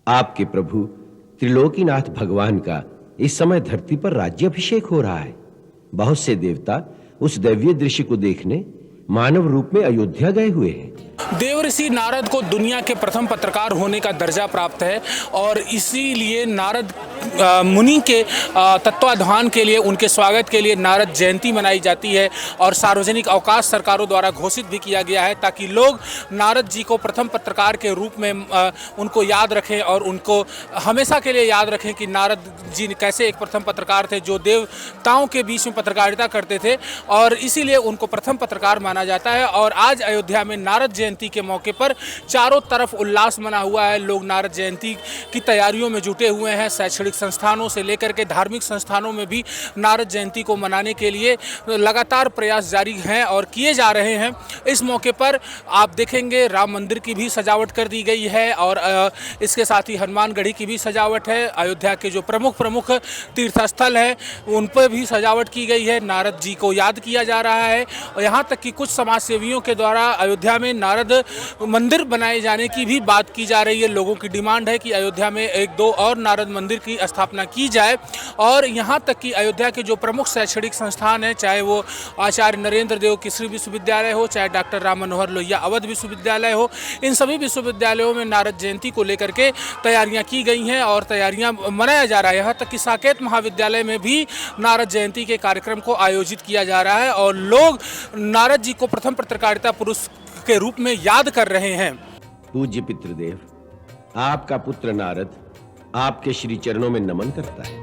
आपके प्रभु त्रिलोकीनाथ भगवान का इस समय धरती पर राज्याभिषेक हो रहा है। बहुत से देवता उस दिव्य दृश्य को देखने मानव रूप में अयोध्या गए हुए हैं। देवऋषि नारद को दुनिया के प्रथम पत्रकार होने का दर्जा प्राप्त है और इसीलिए नारद मुनि के तत्वाधान के लिए, उनके स्वागत के लिए नारद जयंती मनाई जाती है और सार्वजनिक अवकाश सरकारों द्वारा घोषित भी किया गया है ताकि लोग नारद जी को प्रथम पत्रकार के रूप में उनको याद रखें और उनको हमेशा के लिए याद रखें कि नारद जी कैसे एक प्रथम पत्रकार थे जो देवताओं के बीच में पत्रकारिता करते थे और इसीलिए उनको प्रथम पत्रकार माना जाता है। और आज अयोध्या में नारद जयंती के मौके पर चारों तरफ उल्लास मना हुआ है। लोग नारद जयंती की तैयारियों में जुटे हुए हैं। शैक्षणिक संस्थानों से लेकर के धार्मिक संस्थानों में भी नारद जयंती को मनाने के लिए लगातार प्रयास जारी हैं और किए जा रहे हैं। इस मौके पर आप देखेंगे राम मंदिर की भी सजावट कर दी गई है और इसके साथ ही हनुमानगढ़ी की भी सजावट है। अयोध्या के जो प्रमुख तीर्थस्थल हैं उन पर भी सजावट की गई है। नारद जी को याद किया जा रहा है और यहाँ तक कि कुछ समाज सेवियों के द्वारा अयोध्या में नारद मंदिर बनाए जाने की भी बात की जा रही है। लोगों की डिमांड है कि अयोध्या में एक दो और नारद मंदिर की स्थापना की जाए और यहाँ तक कि अयोध्या के जो प्रमुख शैक्षणिक संस्थान हैं, चाहे वो आचार्य नरेंद्र देव कृषि विश्वविद्यालय हो, चाहे डॉक्टर राम मनोहर लोहिया अवध विश्वविद्यालय हो, इन सभी विश्वविद्यालयों में नारद जयंती को लेकर के तैयारियां की गई हैं और तैयारियां मनाया जा रहा है। यहाँ तक कि साकेत महाविद्यालय में भी नारद जयंती के कार्यक्रम को आयोजित किया जा रहा है और लोग नारद जी को प्रथम पत्रकारिता पुरुष के रूप में याद कर रहे हैं। पूज्य पितृदेव, आपका पुत्र नारद आपके श्री चरणों में नमन करता है।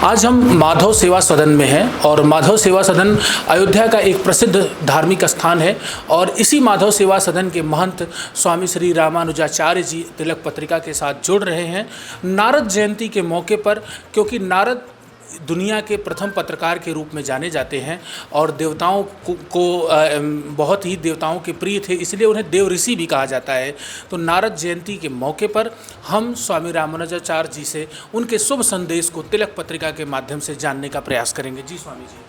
आज हम माधव सेवा सदन में हैं और माधव सेवा सदन अयोध्या का एक प्रसिद्ध धार्मिक स्थान है और इसी माधव सेवा सदन के महंत स्वामी श्री रामानुजाचार्य जी तिलक पत्रिका के साथ जुड़ रहे हैं नारद जयंती के मौके पर, क्योंकि नारद दुनिया के प्रथम पत्रकार के रूप में जाने जाते हैं और देवताओं को बहुत ही देवताओं के प्रिय थे, इसलिए उन्हें देव ऋषि भी कहा जाता है। तो नारद जयंती के मौके पर हम स्वामी रामानुजाचार्य जी से उनके शुभ संदेश को तिलक पत्रिका के माध्यम से जानने का प्रयास करेंगे। जी स्वामी जी।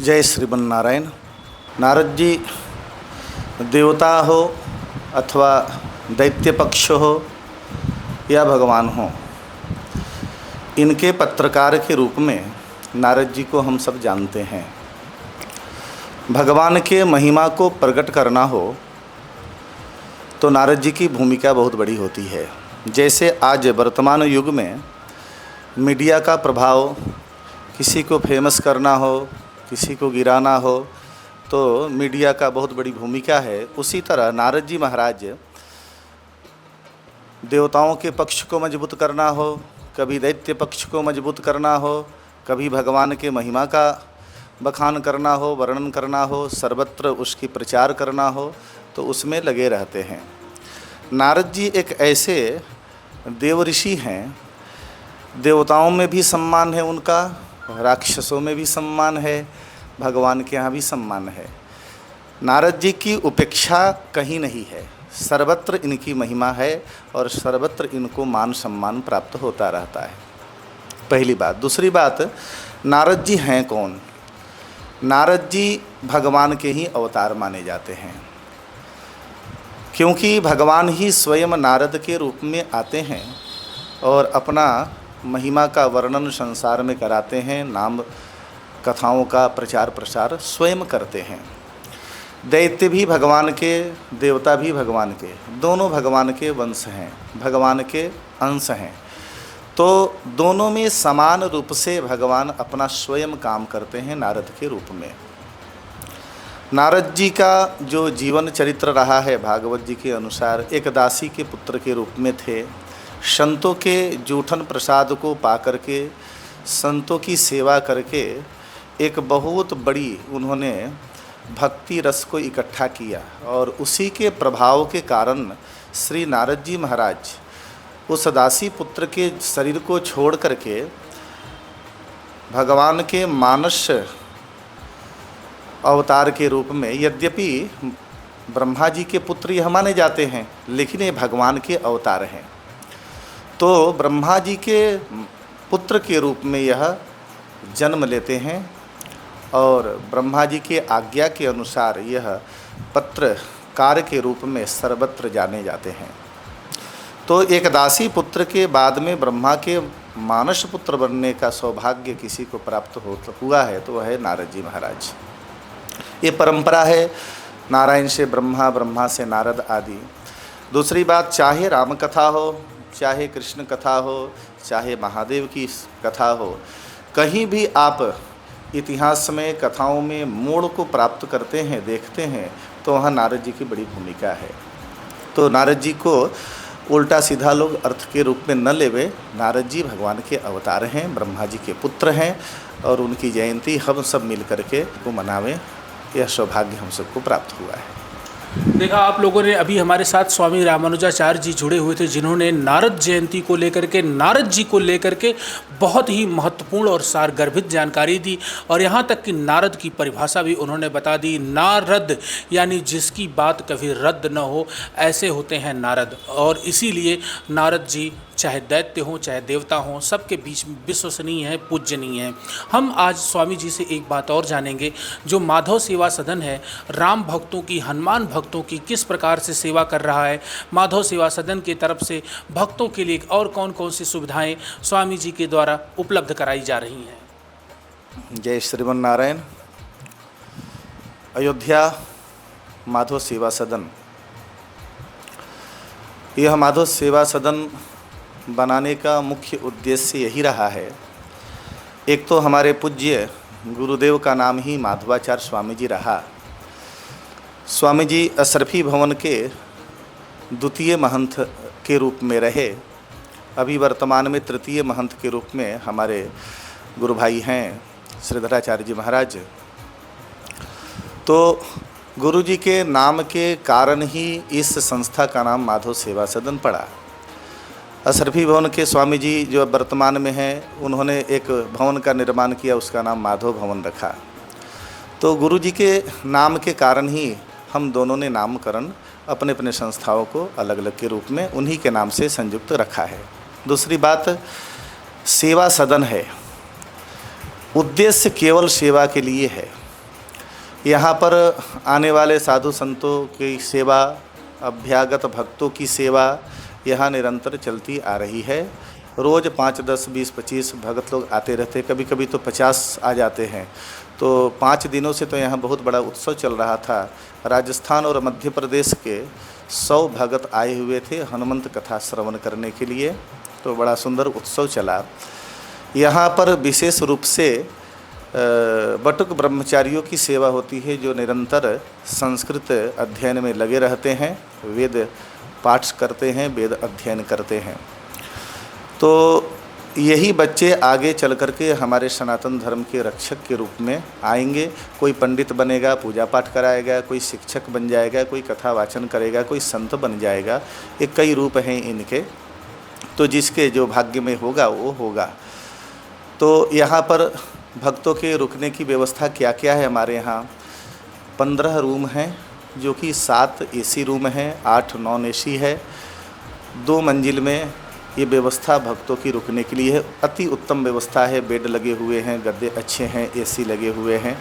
जय श्रीमन नारायण। नारद जी देवता हो अथवा दैत्य पक्ष हो या भगवान हो, इनके पत्रकार के रूप में नारद जी को हम सब जानते हैं। भगवान के महिमा को प्रकट करना हो तो नारद जी की भूमिका बहुत बड़ी होती है। जैसे आज वर्तमान युग में मीडिया का प्रभाव, किसी को फेमस करना हो, किसी को गिराना हो, तो मीडिया का बहुत बड़ी भूमिका है। उसी तरह नारद जी महाराज देवताओं के पक्ष को मजबूत करना हो, कभी दैत्य पक्ष को मजबूत करना हो, कभी भगवान के महिमा का बखान करना हो, वर्णन करना हो, सर्वत्र उसकी प्रचार करना हो, तो उसमें लगे रहते हैं। नारद जी एक ऐसे देव ऋषि हैं, देवताओं में भी सम्मान है उनका, राक्षसों में भी सम्मान है, भगवान के यहाँ भी सम्मान है। नारद जी की उपेक्षा कहीं नहीं है, सर्वत्र इनकी महिमा है और सर्वत्र इनको मान सम्मान प्राप्त होता रहता है। पहली बात। दूसरी बात, नारद जी हैं कौन? नारद जी भगवान के ही अवतार माने जाते हैं, क्योंकि भगवान ही स्वयं नारद के रूप में आते हैं और अपना महिमा का वर्णन संसार में कराते हैं, नाम कथाओं का प्रचार प्रसार स्वयं करते हैं। दैत्य भी भगवान के, देवता भी भगवान के, दोनों भगवान के वंश हैं, भगवान के अंश हैं। तो दोनों में समान रूप से भगवान अपना स्वयं काम करते हैं नारद के रूप में। नारद जी का जो जीवन चरित्र रहा है भागवत जी के अनुसार, एक दासी के पुत्र के रूप में थे। संतों के जूठन प्रसाद को पा करके, संतों की सेवा करके एक बहुत बड़ी उन्होंने भक्ति रस को इकट्ठा किया और उसी के प्रभाव के कारण श्री नारद जी महाराज उस दासी पुत्र के शरीर को छोड़ करके भगवान के मानस अवतार के रूप में, यद्यपि ब्रह्मा जी के पुत्र यह माने जाते हैं, लेकिन ये भगवान के अवतार हैं। तो ब्रह्मा जी के पुत्र के रूप में यह जन्म लेते हैं और ब्रह्मा जी के आज्ञा के अनुसार यह पत्रकार के रूप में सर्वत्र जाने जाते हैं। तो एक दासी पुत्र के बाद में ब्रह्मा के मानस पुत्र बनने का सौभाग्य किसी को प्राप्त हुआ है तो वह है नारद जी महाराज। ये परंपरा है, नारायण से ब्रह्मा, ब्रह्मा से नारद आदि। दूसरी बात, चाहे राम कथा हो, चाहे कृष्ण कथा हो, चाहे महादेव की कथा हो, कहीं भी आप इतिहास में कथाओं में मोड़ को प्राप्त करते हैं, देखते हैं, तो वहाँ नारद जी की बड़ी भूमिका है। तो नारद जी को उल्टा सीधा लोग अर्थ के रूप में न लेवे, नारद जी भगवान के अवतार हैं, ब्रह्मा जी के पुत्र हैं और उनकी जयंती हम सब मिल करके को मनावें, यह सौभाग्य हम सबको प्राप्त हुआ है। देखा आप लोगों ने, अभी हमारे साथ स्वामी रामानुजाचार्य जी जुड़े हुए थे, जिन्होंने नारद जयंती को लेकर के, नारद जी को लेकर के बहुत ही महत्वपूर्ण और सारगर्भित जानकारी दी और यहाँ तक कि नारद की परिभाषा भी उन्होंने बता दी। नारद यानी जिसकी बात कभी रद्द न हो, ऐसे होते हैं नारद। और इसीलिए नारद जी चाहे दैत्य हों चाहे देवता हों, सबके बीच में विश्वसनीय है, पूज्यनीय है। हम आज स्वामी जी से एक बात और जानेंगे, जो माधव सेवा सदन है, राम भक्तों की, हनुमान भक्तों की किस प्रकार से सेवा कर रहा है, माधव सेवा सदन की तरफ से भक्तों के लिए और कौन कौन सी सुविधाएं स्वामी जी के द्वारा उपलब्ध कराई जा रही हैं। जय श्रीमन नारायण। अयोध्या माधव सेवा सदन, यह माधव सेवा सदन बनाने का मुख्य उद्देश्य यही रहा है। एक तो हमारे पूज्य गुरुदेव का नाम ही माधवाचार्य स्वामी जी रहा। स्वामी जी अशरफी भवन के द्वितीय महंत के रूप में रहे, अभी वर्तमान में तृतीय महंत के रूप में हमारे गुरु भाई हैं श्रीधराचार्य जी महाराज। तो गुरु जी के नाम के कारण ही इस संस्था का नाम माधव सेवा सदन पड़ा। अशरफी भवन के स्वामी जी जो वर्तमान में हैं, उन्होंने एक भवन का निर्माण किया, उसका नाम माधव भवन रखा। तो गुरु जी के नाम के कारण ही हम दोनों ने नामकरण अपने अपने संस्थाओं को अलग अलग के रूप में उन्हीं के नाम से संयुक्त रखा है। दूसरी बात, सेवा सदन है, उद्देश्य केवल सेवा के लिए है। यहाँ पर आने वाले साधु संतों की सेवा, अभ्यागत भक्तों की सेवा यहाँ निरंतर चलती आ रही है। रोज़ 5, 10, 20, 25 भगत लोग आते रहते, कभी कभी तो 50 आ जाते हैं। तो 5 दिनों से तो यहाँ बहुत बड़ा उत्सव चल रहा था। राजस्थान और मध्य प्रदेश के 100 भगत आए हुए थे हनुमंत कथा श्रवण करने के लिए, तो बड़ा सुंदर उत्सव चला। यहाँ पर विशेष रूप से बटुक ब्रह्मचारियों की सेवा होती है, जो निरंतर संस्कृत अध्ययन में लगे रहते हैं, वेद पाठ करते हैं, वेद अध्ययन करते हैं। तो यही बच्चे आगे चल कर के हमारे सनातन धर्म के रक्षक के रूप में आएंगे। कोई पंडित बनेगा, पूजा पाठ कराएगा, कोई शिक्षक बन जाएगा, कोई कथा वाचन करेगा, कोई संत बन जाएगा। ये कई रूप हैं इनके, तो जिसके जो भाग्य में होगा वो होगा। तो यहाँ पर भक्तों के रुकने की व्यवस्था क्या क्या है हमारे यहाँ? 15 रूम हैं, जो कि 7 एसी रूम हैं, 8 नॉन एसी है। 2 मंजिल में ये व्यवस्था भक्तों की रुकने के लिए है। अति उत्तम व्यवस्था है, बेड लगे हुए हैं, गद्दे अच्छे हैं, एसी लगे हुए हैं,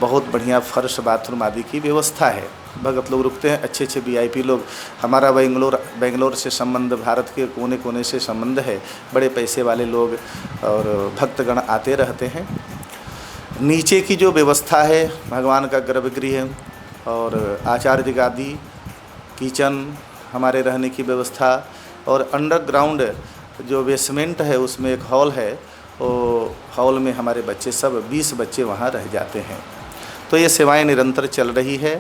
बहुत बढ़िया फर्श बाथरूम आदि की व्यवस्था है। भगत लोग रुकते हैं, अच्छे अच्छे वीआईपी लोग। हमारा बेंगलोर से संबंध, भारत के कोने कोने से संबंध है, बड़े पैसे वाले लोग और भक्तगण आते रहते हैं। नीचे की जो व्यवस्था है, भगवान का गर्भगृह और आचार्य गादी, किचन, हमारे रहने की व्यवस्था, और अंडरग्राउंड जो बेसमेंट है उसमें एक हॉल है। वो हॉल में हमारे बच्चे सब 20 बच्चे वहाँ रह जाते हैं। तो ये सेवाएं निरंतर चल रही है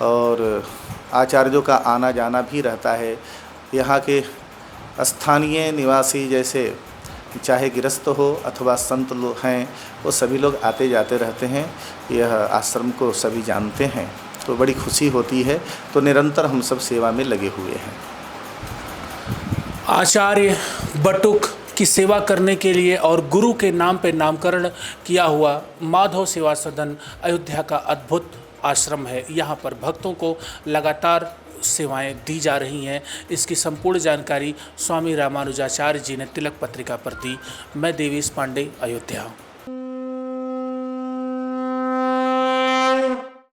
और आचार्यों का आना जाना भी रहता है। यहाँ के स्थानीय निवासी, जैसे चाहे गृहस्थ हो अथवा संत लोग हैं, वो सभी लोग आते जाते रहते हैं। यह आश्रम को सभी जानते हैं, तो बड़ी खुशी होती है। तो निरंतर हम सब सेवा में लगे हुए हैं। आचार्य बटुक की सेवा करने के लिए और गुरु के नाम पे नामकरण किया हुआ माधव सेवा सदन अयोध्या का अद्भुत आश्रम है। यहाँ पर भक्तों को लगातार सेवाएं दी जा रही हैं, इसकी संपूर्ण जानकारी स्वामी रामानुजाचार्य जी ने तिलक पत्रिका पर दी। मैं देवेश पांडे, अयोध्या।